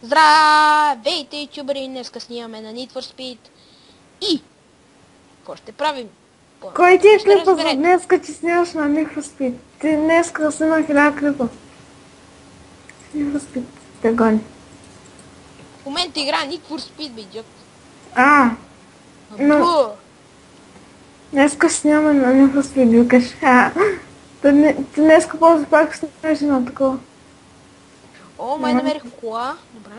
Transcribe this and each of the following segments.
Здравейте, ютубери! Днеска снимаме на Need for Speed. И... какво ще правим? Кой ти е Ще клипа за разберете. днеска, че снимаш на Need for Speed? Ти днеска снима 1000 клипа. Need for Speed те гони. В момента игра Need for Speed, бе, идиот. Но Бу! днеска снимаме на Need for Speed, викаш. Ти днеска после пак снимаш на такова. О, май намерих кола. Добре.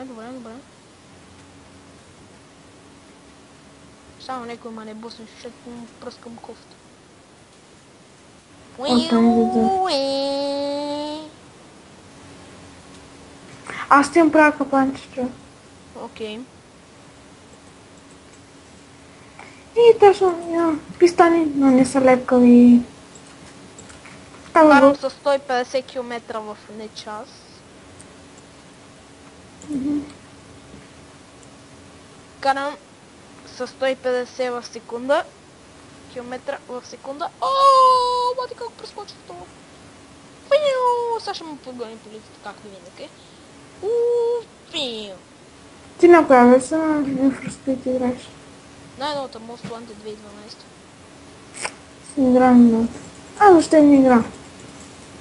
Само някой ма не бусне, защото му пръскам кофта. Аз ти им правя капанче. Окей. И точно, пистани, но не са лепкави. Карам с 150 км в не час. Карам с 150 в секунда. Километра в секунда. Ооо, мати как прескочи това. Сега ще му подгони полицията, както винаги. Ти на коя версия на Need for Speed играеш? Най-новата Most Wanted 2012. Си играем много. Въобще не игра.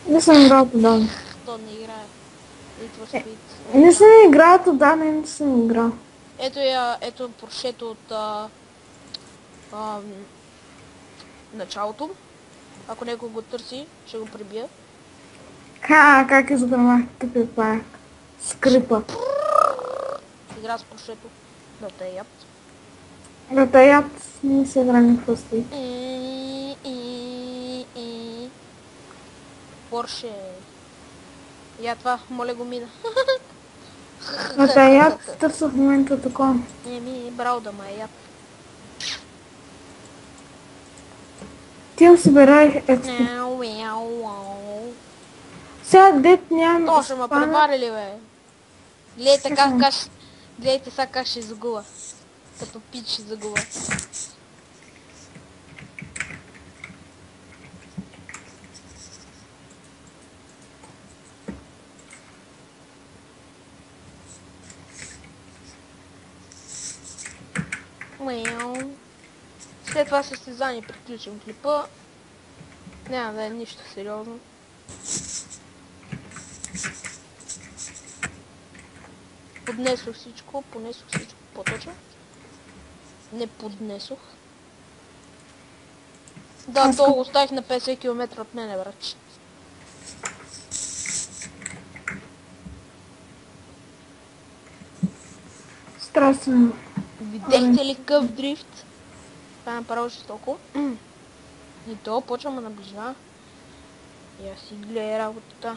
Не съм играл подавно. То не играе. Need for Speed. Не съм играл отдавна и не съм играл. Ето поршето от началото. Ако някой го търси, ще го прибия. Как изгърмах тъпи паяк? Скрипа. Игра с поршето. Да те яб. Да те яб, не си играли в пъсти. Порше. Я това, моля го мина. Да те яб, търся в момента такова. Браво да ма яб. Ти им си берай експо. Сега дет нямам... То ще ме преварили, бе. Гледайте сега как ще загуба. Като пич ще загуба. След това състезание приключим клипа. Няма да е нищо сериозно. Понесох всичко по-точно. Не поднесох. Да, то го оставих на 50 км от мене, брат. Страшно. Видехте ли къв дрифт? Това е направо жестоко. И то почва ме наближава. И аз си гледа работата.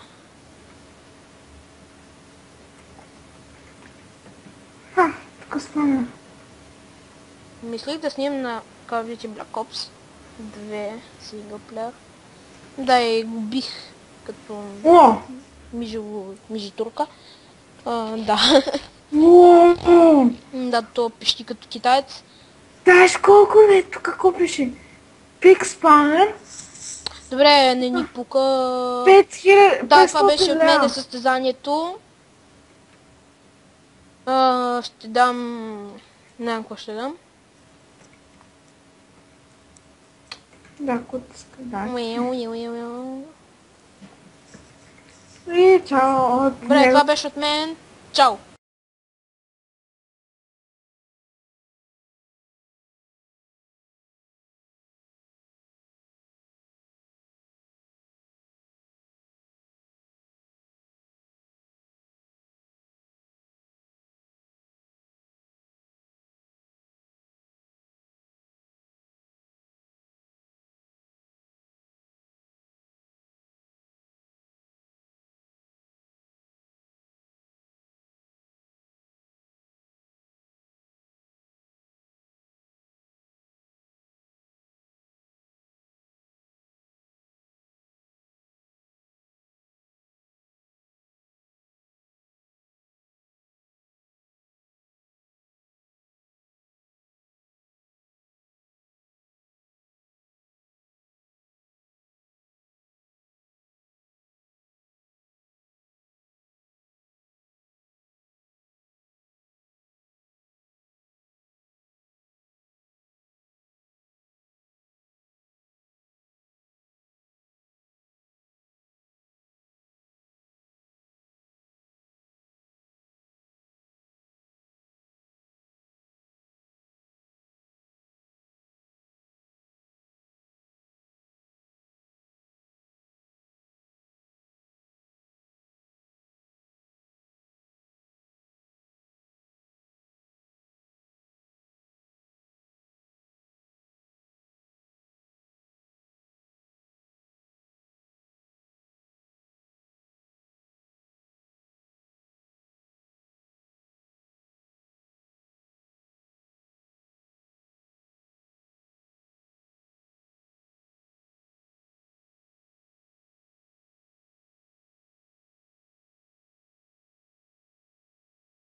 Тук спомня. Мислих да снимам на Call of Duty Black Ops 2 синглплеер. Да, и го бих като мижитурка. Да. Да, то пищи като китаец. Знаеш колко е тук купеше? Пик спанер. Добре, не ни пука. 5000. Да, това беше от мене състезанието. Ще дам... Не знам какво ще дам. Да, кутиска, да. Добре, И чао. това беше от мен. Чао!